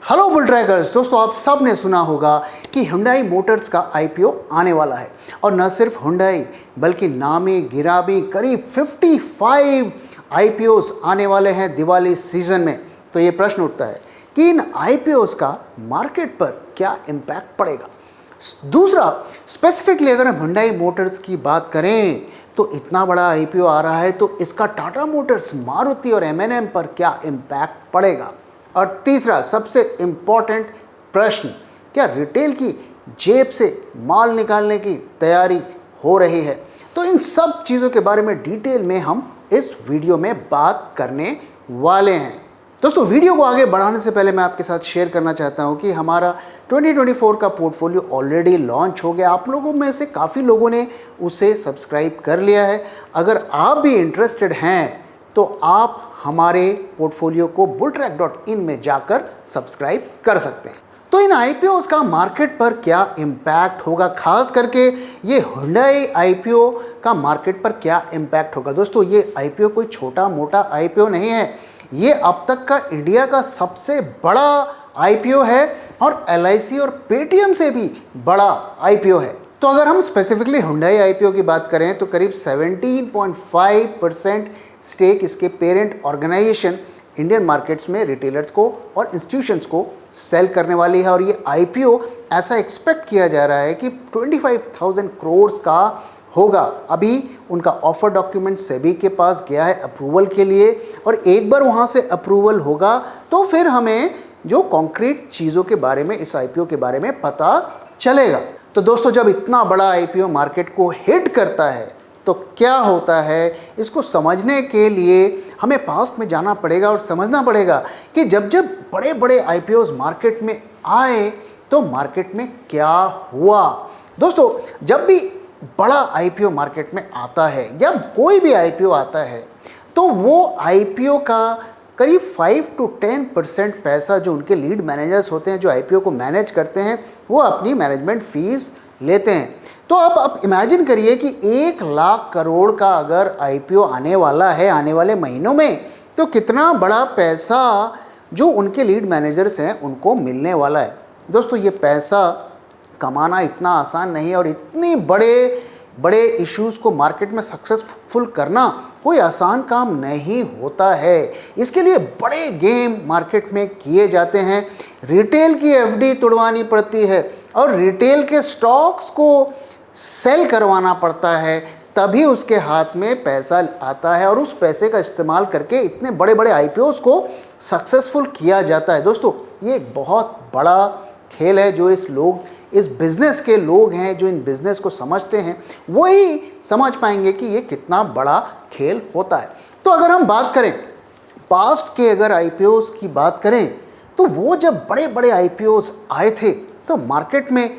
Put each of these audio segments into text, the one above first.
Hello bull trackers दोस्तों, आप सब ने सुना होगा कि हुंडई मोटर्स का आईपीओ आने वाला है। और न सिर्फ हुंडई बल्कि नामी गिरामी करीब 55 आईपीओस आने वाले हैं दिवाली सीजन में। तो ये प्रश्न उठता है कि इन आईपीओस का मार्केट पर क्या इम्पैक्ट पड़ेगा। दूसरा, स्पेसिफिकली अगर हम हुंडई मोटर्स की बात करें तो इतना बड़ा आईपीओ आ रहा है तो इसका टाटा मोटर्स, मारुति और एमएनएम पर क्या इम्पैक्ट पड़ेगा। और तीसरा सबसे इम्पॉर्टेंट प्रश्न, क्या रिटेल की जेब से माल निकालने की तैयारी हो रही है। तो इन सब चीज़ों के बारे में डिटेल में हम इस वीडियो में बात करने वाले हैं। दोस्तों, वीडियो को आगे बढ़ाने से पहले मैं आपके साथ शेयर करना चाहता हूं कि हमारा 2024 का पोर्टफोलियो ऑलरेडी लॉन्च हो गया। आप लोगों में से काफ़ी लोगों ने उसे सब्सक्राइब कर लिया है। अगर आप भी इंटरेस्टेड हैं तो आप हमारे पोर्टफोलियो को bulltrack.in में जाकर सब्सक्राइब कर सकते हैं। तो इन आईपीओस का मार्केट पर क्या इम्पैक्ट होगा, खास करके ये हुंडई आईपीओ का मार्केट पर क्या इम्पैक्ट होगा। दोस्तों, ये आईपीओ कोई छोटा मोटा आईपीओ नहीं है, ये अब तक का इंडिया का सबसे बड़ा आईपीओ है और एलआईसी और पेटीएम से भी बड़ा आईपीओ है। तो अगर हम स्पेसिफिकली हुंडई आईपीओ की बात करें तो करीब 17.5% स्टेक इसके पेरेंट ऑर्गेनाइजेशन इंडियन मार्केट्स में रिटेलर्स को और इंस्टीट्यूशंस को सेल करने वाली है। और ये आईपीओ ऐसा एक्सपेक्ट किया जा रहा है कि 25,000 करोड़ का होगा। अभी उनका ऑफर डॉक्यूमेंट सेबी के पास गया है अप्रूवल के लिए, और एक बार वहाँ से अप्रूवल होगा तो फिर हमें जो कॉन्क्रीट चीज़ों के बारे में, इस आईपीओ के बारे में पता चलेगा। तो दोस्तों, जब इतना बड़ा आईपीओ मार्केट को हिट करता है तो क्या होता है, इसको समझने के लिए हमें पास्ट में जाना पड़ेगा और समझना पड़ेगा कि जब जब बड़े बड़े आईपीओस मार्केट में आए तो मार्केट में क्या हुआ। दोस्तों, जब भी बड़ा आईपीओ मार्केट में आता है या कोई भी आईपीओ आता है तो वो आईपीओ का करीब 5 to 10% पैसा जो उनके लीड मैनेजर्स होते हैं, जो आईपीओ को मैनेज करते हैं, वो अपनी मैनेजमेंट फीस लेते हैं। तो अब आप इमेजिन करिए कि 1 लाख करोड़ का अगर आईपीओ आने वाला है आने वाले महीनों में, तो कितना बड़ा पैसा जो उनके लीड मैनेजर्स हैं उनको मिलने वाला है। दोस्तों, ये पैसा कमाना इतना आसान नहीं है और इतनी बड़े इश्यूज़ को मार्केट में सक्सेसफुल करना कोई आसान काम नहीं होता है। इसके लिए बड़े गेम मार्केट में किए जाते हैं। रिटेल की एफडी तोड़वानी पड़ती है और रिटेल के स्टॉक्स को सेल करवाना पड़ता है, तभी उसके हाथ में पैसा आता है और उस पैसे का इस्तेमाल करके इतने बड़े बड़े आईपीओस को सक्सेसफुल किया जाता है। दोस्तों, ये एक बहुत बड़ा खेल है जो इस बिज़नेस के लोग हैं, जो इन बिज़नेस को समझते हैं, वही समझ पाएंगे कि ये कितना बड़ा खेल होता है। तो अगर हम बात करें पास्ट के, अगर आईपीओस की बात करें तो वो जब बड़े बड़े आईपीओस आए थे तो मार्केट में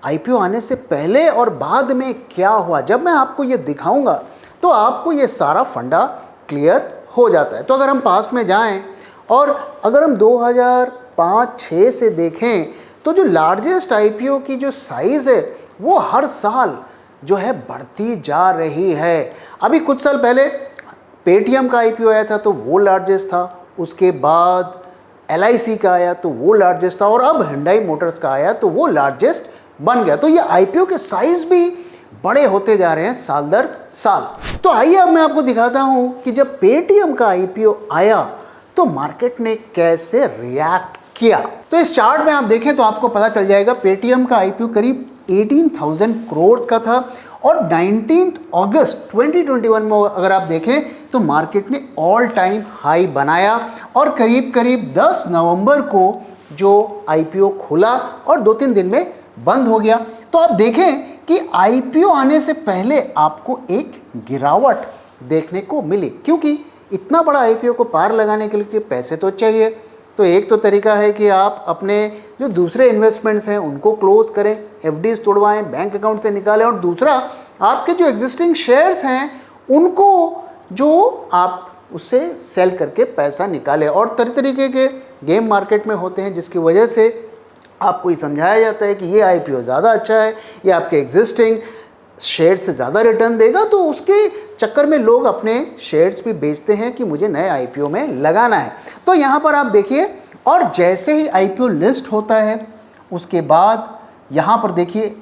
आईपीओ आने से पहले और बाद में क्या हुआ, जब मैं आपको ये दिखाऊंगा तो आपको ये सारा फंडा क्लियर हो जाता है। तो अगर हम पास्ट में जाएं और अगर हम 2005-06 से देखें तो जो लार्जेस्ट आईपीओ की जो साइज़ है वो हर साल जो है बढ़ती जा रही है। अभी कुछ साल पहले पेटीएम का आईपीओ आया था तो वो लार्जेस्ट था, उसके बाद एलआईसी का आया तो वो लार्जेस्ट था, और अब हुंडई मोटर्स का आया तो वो लार्जेस्ट बन गया। तो ये आईपीओ के साइज़ भी बड़े होते जा रहे हैं साल दर साल। तो आइए अब मैं आपको दिखाता हूँ कि जब पेटीएम का आईपीओ आया तो मार्केट ने कैसे रिएक्ट किया। तो इस चार्ट में आप देखें तो आपको पता चल जाएगा पेटीएम का आईपीओ करीब 18,000 करोड़ का था और 19 अगस्त 2021 में अगर आप देखें तो मार्केट ने ऑल टाइम हाई बनाया और करीब 10 नवंबर को जो आईपीओ खुला और 2-3 दिन में बंद हो गया। तो आप देखें कि आईपीओ आने से पहले आपको एक गिरावट देखने को मिली, क्योंकि इतना बड़ा आईपीओ को पार लगाने के लिए पैसे तो चाहिए। तो एक तो तरीका है कि आप अपने जो दूसरे इन्वेस्टमेंट्स हैं उनको क्लोज करें, एफडीज तोड़वाएं, बैंक अकाउंट से निकालें, और दूसरा आपके जो एग्जिस्टिंग शेयर्स हैं उनको जो आप उससे सेल करके पैसा निकालें। और तरह तरीके के गेम मार्केट में होते हैं जिसकी वजह से आपको ये समझाया जाता है कि ये आईपीओ ज़्यादा अच्छा है, ये आपके एग्जिस्टिंग शेयर से ज़्यादा रिटर्न देगा, तो उसके चक्कर में लोग अपने शेयर्स भी बेचते हैं कि मुझे नए आईपीओ में लगाना है। तो यहाँ पर आप देखिए, और जैसे ही आईपीओ लिस्ट होता है उसके बाद यहाँ पर देखिए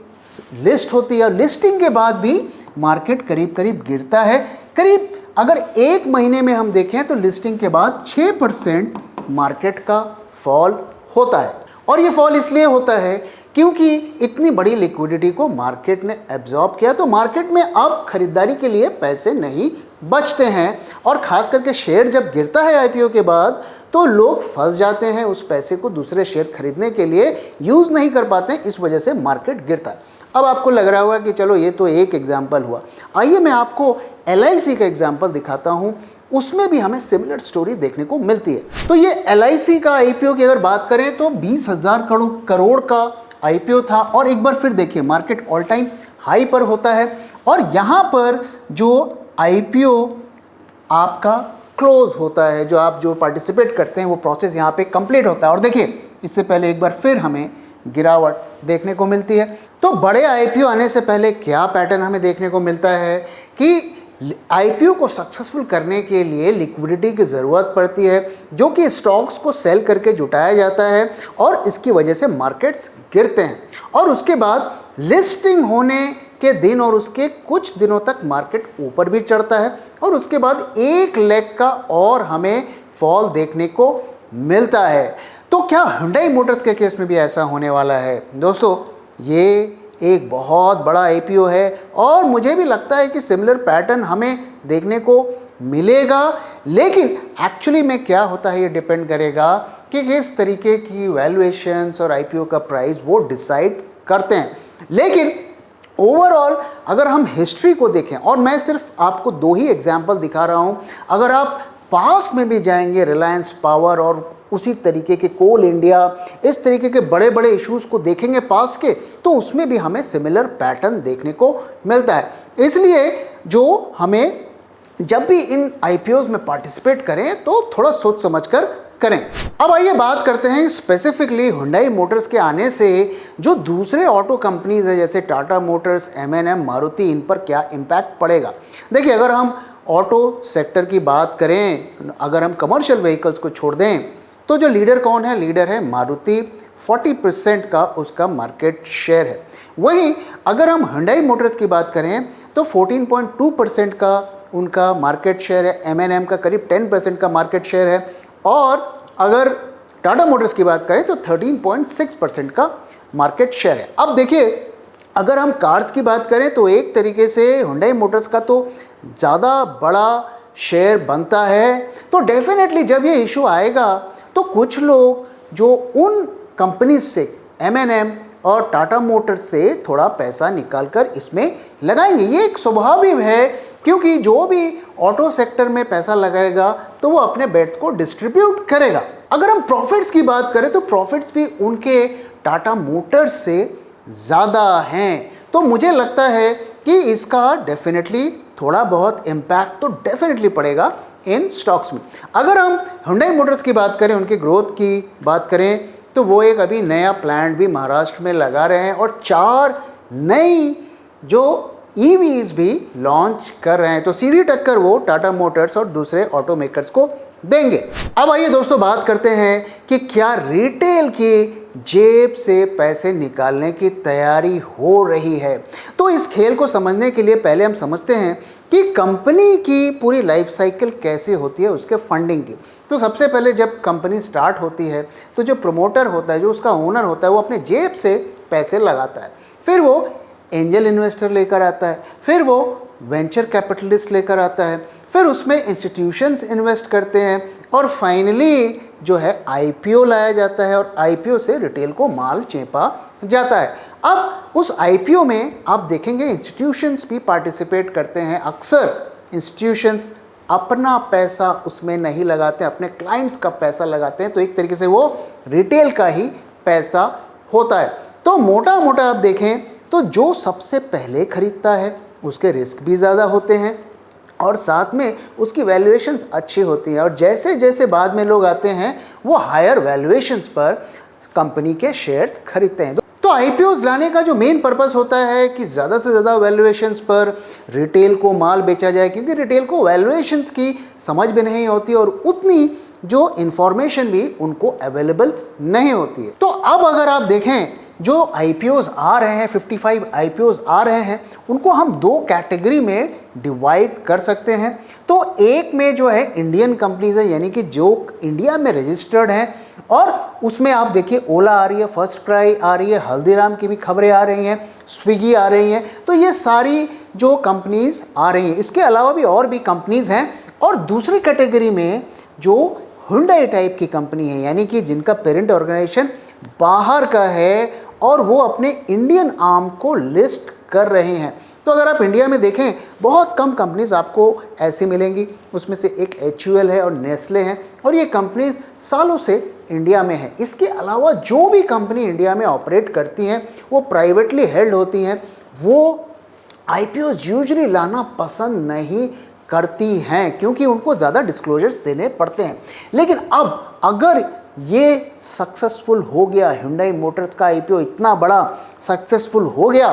लिस्ट होती है, और लिस्टिंग के बाद भी मार्केट करीब करीब गिरता है। करीब अगर एक महीने में हम देखें तो लिस्टिंग के बाद 6% मार्केट का फॉल होता है। और ये फॉल इसलिए होता है क्योंकि इतनी बड़ी लिक्विडिटी को मार्केट ने एब्जॉर्ब किया, तो मार्केट में अब खरीदारी के लिए पैसे नहीं बचते हैं। और ख़ास करके शेयर जब गिरता है आईपीओ के बाद तो लोग फंस जाते हैं, उस पैसे को दूसरे शेयर खरीदने के लिए यूज़ नहीं कर पाते हैं, इस वजह से मार्केट गिरता है। अब आपको लग रहा होगा कि चलो ये तो एक एग्जाम्पल हुआ, आइए मैं आपको LIC का एग्जाम्पल दिखाता हूँ, उसमें भी हमें सिमिलर स्टोरी देखने को मिलती है। तो ये LIC का आईपीओ की अगर बात करें तो 20,000 करोड़ का आईपीओ था, और एक बार फिर देखिए मार्केट ऑल टाइम हाई पर होता है, और यहाँ पर जो आईपीओ आपका क्लोज होता है, जो आप जो पार्टिसिपेट करते हैं वो प्रोसेस यहाँ पे कंप्लीट होता है। और देखिए इससे पहले एक बार फिर हमें गिरावट देखने को मिलती है। तो बड़े आईपीओ आने से पहले क्या पैटर्न हमें देखने को मिलता है कि आईपीओ को सक्सेसफुल करने के लिए लिक्विडिटी की ज़रूरत पड़ती है, जो कि स्टॉक्स को सेल करके जुटाया जाता है, और इसकी वजह से मार्केट्स गिरते हैं। और उसके बाद लिस्टिंग होने के दिन और उसके कुछ दिनों तक मार्केट ऊपर भी चढ़ता है, और उसके बाद एक लेग का और हमें फॉल देखने को मिलता है। तो क्या Hyundai मोटर्स के केस में भी ऐसा होने वाला है? दोस्तों ये एक बहुत बड़ा आईपीओ है, और मुझे भी लगता है कि सिमिलर पैटर्न हमें देखने को मिलेगा। लेकिन एक्चुअली में क्या होता है ये डिपेंड करेगा कि किस तरीके की वैल्यूएशंस और आईपीओ का प्राइस वो डिसाइड करते हैं। लेकिन ओवरऑल अगर हम हिस्ट्री को देखें, और मैं सिर्फ आपको 2 ही एग्जाम्पल दिखा रहा हूँ, अगर आप पास्ट में भी जाएंगे रिलायंस पावर और उसी तरीके के कोल इंडिया, इस तरीके के बड़े बड़े इश्यूज़ को देखेंगे पास्ट के, तो उसमें भी हमें सिमिलर पैटर्न देखने को मिलता है। इसलिए जो हमें जब भी इन आईपीओज में पार्टिसिपेट करें तो थोड़ा सोच समझकर करें। अब आइए बात करते हैं स्पेसिफिकली Hyundai मोटर्स के आने से जो दूसरे ऑटो कंपनीज है जैसे टाटा मोटर्स, M&M, मारुति, इन पर क्या इम्पैक्ट पड़ेगा। देखिए अगर हम ऑटो सेक्टर की बात करें, अगर हम कमर्शियल व्हीकल्स को छोड़ दें तो जो लीडर कौन है? लीडर है मारुति, 40% का उसका मार्केट शेयर है। वहीं अगर हम Hyundai मोटर्स की बात करें तो 14.2% का उनका मार्केट शेयर है, M&M का करीब 10% का मार्केट शेयर है, और अगर टाटा मोटर्स की बात करें तो 13.6% का मार्केट शेयर है। अब देखिए अगर हम कार्स की बात करें तो एक तरीके से Hyundai मोटर्स का तो ज़्यादा बड़ा शेयर बनता है। तो डेफिनेटली जब ये इशू आएगा तो कुछ लोग जो उन कंपनीज से M&M और टाटा मोटर्स से थोड़ा पैसा निकालकर इसमें लगाएंगे। ये एक स्वाभाविक है, क्योंकि जो भी ऑटो सेक्टर में पैसा लगाएगा तो वो अपने बेट्स को डिस्ट्रीब्यूट करेगा। अगर हम प्रॉफिट्स की बात करें तो प्रॉफिट्स भी उनके टाटा मोटर्स से ज़्यादा हैं। तो मुझे लगता है कि इसका डेफिनेटली थोड़ा बहुत इम्पैक्ट तो डेफिनेटली पड़ेगा इन स्टॉक्स में। अगर हम Hyundai मोटर्स की बात करें, उनके ग्रोथ की बात करें, तो वो एक अभी नया प्लांट भी महाराष्ट्र में लगा रहे हैं और 4 नई जो EVs भी लॉन्च कर रहे हैं। तो सीधी टक्कर वो टाटा मोटर्स और दूसरे ऑटो मेकर्स को देंगे। अब आइए दोस्तों बात करते हैं कि क्या रिटेल की जेब से पैसे निकालने की तैयारी हो रही है। तो इस खेल को समझने के लिए पहले हम समझते हैं कि कंपनी की पूरी लाइफ साइकिल कैसे होती है उसके फंडिंग की। तो सबसे पहले जब कंपनी स्टार्ट होती है तो जो प्रमोटर होता है, जो उसका ओनर होता है, वो अपने जेब से पैसे लगाता है, फिर वो एंजल इन्वेस्टर लेकर आता है, फिर वो वेंचर कैपिटलिस्ट लेकर आता है, फिर उसमें इंस्टीट्यूशंस इन्वेस्ट करते हैं, और फाइनली जो है आईपीओ लाया जाता है और आईपीओ से रिटेल को माल चेपा जाता है। अब उस आईपीओ में आप देखेंगे इंस्टीट्यूशंस भी पार्टिसिपेट करते हैं। अक्सर इंस्टीट्यूशंस अपना पैसा उसमें नहीं लगाते, अपने क्लाइंट्स का पैसा लगाते हैं, तो एक तरीके से वो रिटेल का ही पैसा होता है। तो मोटा मोटा आप देखें तो जो सबसे पहले खरीदता है उसके रिस्क भी ज़्यादा होते हैं और साथ में उसकी वैल्यूएशंस अच्छी होती हैं, और जैसे जैसे बाद में लोग आते हैं वो हायर वैल्यूएशंस पर कंपनी के शेयर्स खरीदते हैं। तो आईपीओज लाने का जो मेन पर्पस होता है कि ज़्यादा से ज़्यादा वैल्यूएशंस पर रिटेल को माल बेचा जाए, क्योंकि रिटेल को वैल्यूएशंस की समझ भी नहीं होती और उतनी जो इंफॉर्मेशन भी उनको अवेलेबल नहीं होती है। तो अब अगर आप देखें जो आईपीओज आ रहे हैं, 55 आईपीओज आ रहे हैं, उनको हम दो कैटेगरी में डिवाइड कर सकते हैं। तो एक में जो है इंडियन कंपनीज है, यानी कि जो इंडिया में रजिस्टर्ड हैं, और उसमें आप देखिए ओला आ रही है, फर्स्ट क्राई आ रही है, हल्दीराम की भी खबरें आ रही हैं, स्विगी आ रही हैं। तो ये सारी जो कंपनीज आ रही हैं, इसके अलावा भी और भी कंपनीज हैं। और दूसरी कैटेगरी में जो हुंडई टाइप की कंपनी है, यानी कि जिनका पेरेंट ऑर्गेनाइजेशन बाहर का है और वो अपने इंडियन आर्म को लिस्ट कर रहे हैं। तो अगर आप इंडिया में देखें, बहुत कम कंपनीज आपको ऐसी मिलेंगी। उसमें से एक HUL है और नेस्ले हैं, और ये कंपनीज सालों से इंडिया में है। इसके अलावा जो भी कंपनी इंडिया में ऑपरेट करती हैं वो प्राइवेटली हेल्ड होती हैं। वो आईपीओज यूजुअली लाना पसंद नहीं करती हैं, क्योंकि उनको ज़्यादा डिस्क्लोजर्स देने पड़ते हैं। लेकिन अब अगर ये सक्सेसफुल हो गया, हुंडई मोटर्स का आईपीओ इतना बड़ा सक्सेसफुल हो गया,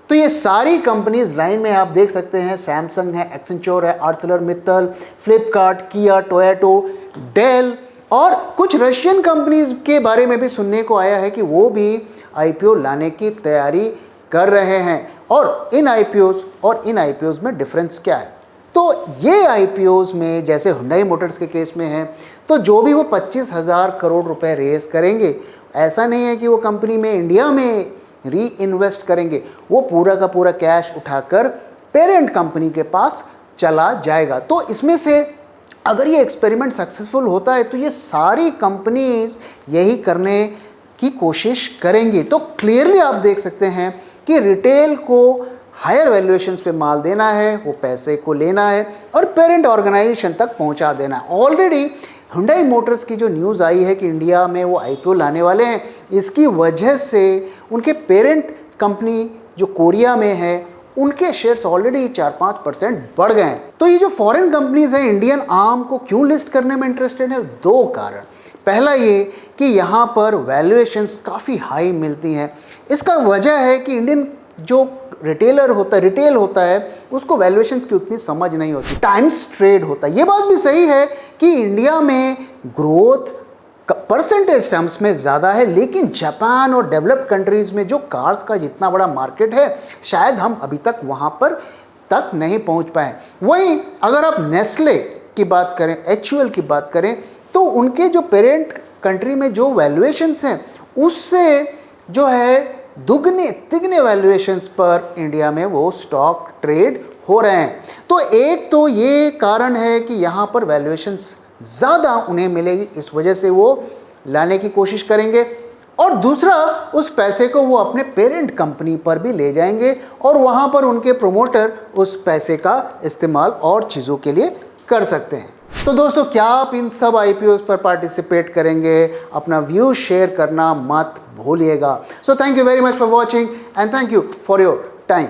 तो ये सारी कंपनीज लाइन में आप देख सकते हैं। सैमसंग है, एक्सेंचर है, आर्सेलरमित्तल, फ्लिपकार्ट, किया, टोयोटो, डेल, और कुछ रशियन कंपनीज के बारे में भी सुनने को आया है कि वो भी आईपीओ लाने की तैयारी कर रहे हैं। और इन आईपीओज में डिफरेंस क्या है? तो ये आईपीओज में जैसे हुंडई मोटर्स के केस में है, तो जो भी वो 25,000 करोड़ रुपए रेज करेंगे, ऐसा नहीं है कि वो कंपनी में इंडिया में री इन्वेस्ट करेंगे। वो पूरा का पूरा कैश उठाकर पेरेंट कंपनी के पास चला जाएगा। तो इसमें से अगर ये एक्सपेरिमेंट सक्सेसफुल होता है तो ये सारी कंपनीज यही करने की कोशिश करेंगी। तो क्लियरली आप देख सकते हैं कि रिटेल को हायर वैल्यूएशंस पे माल देना है, वो पैसे को लेना है और पेरेंट ऑर्गेनाइजेशन तक पहुंचा देना है। ऑलरेडी हुंडई मोटर्स की जो न्यूज़ आई है कि इंडिया में वो आईपीओ लाने वाले हैं, इसकी वजह से उनके पेरेंट कंपनी जो कोरिया में है, उनके शेयर्स ऑलरेडी 4-5% बढ़ गए हैं। तो ये जो फॉरेन कंपनीज हैं इंडियन आर्म को क्यों लिस्ट करने में इंटरेस्टेड है? दो कारण। पहला ये कि यहाँ पर वैल्यूएशंस काफ़ी हाई मिलती हैं। इसका वजह है कि इंडियन जो रिटेल होता है उसको वैल्यूएशंस की उतनी समझ नहीं होती, टाइम्स ट्रेड होता है। ये बात भी सही है कि इंडिया में ग्रोथ परसेंटेज टर्म्स में ज़्यादा है, लेकिन जापान और डेवलप्ड कंट्रीज़ में जो कार्स का जितना बड़ा मार्केट है, शायद हम अभी तक वहाँ पर तक नहीं पहुँच पाए। वहीं अगर आप नेस्ले की बात करें, HUL की बात करें, तो उनके जो पेरेंट कंट्री में जो वैल्यूएशंस हैं उससे जो है दुगने तिगने वैल्यूएशंस पर इंडिया में वो स्टॉक ट्रेड हो रहे हैं। तो एक तो ये कारण है कि यहाँ पर वैल्यूएशंस ज़्यादा उन्हें मिलेगी, इस वजह से वो लाने की कोशिश करेंगे। और दूसरा, उस पैसे को वो अपने पेरेंट कंपनी पर भी ले जाएंगे और वहाँ पर उनके प्रोमोटर उस पैसे का इस्तेमाल और चीज़ों के लिए कर सकते हैं। तो दोस्तों, क्या आप इन सब आईपीओ पर पार्टिसिपेट करेंगे? अपना व्यू शेयर करना मत भूलिएगा। So thank you very much for watching and thank you for your time.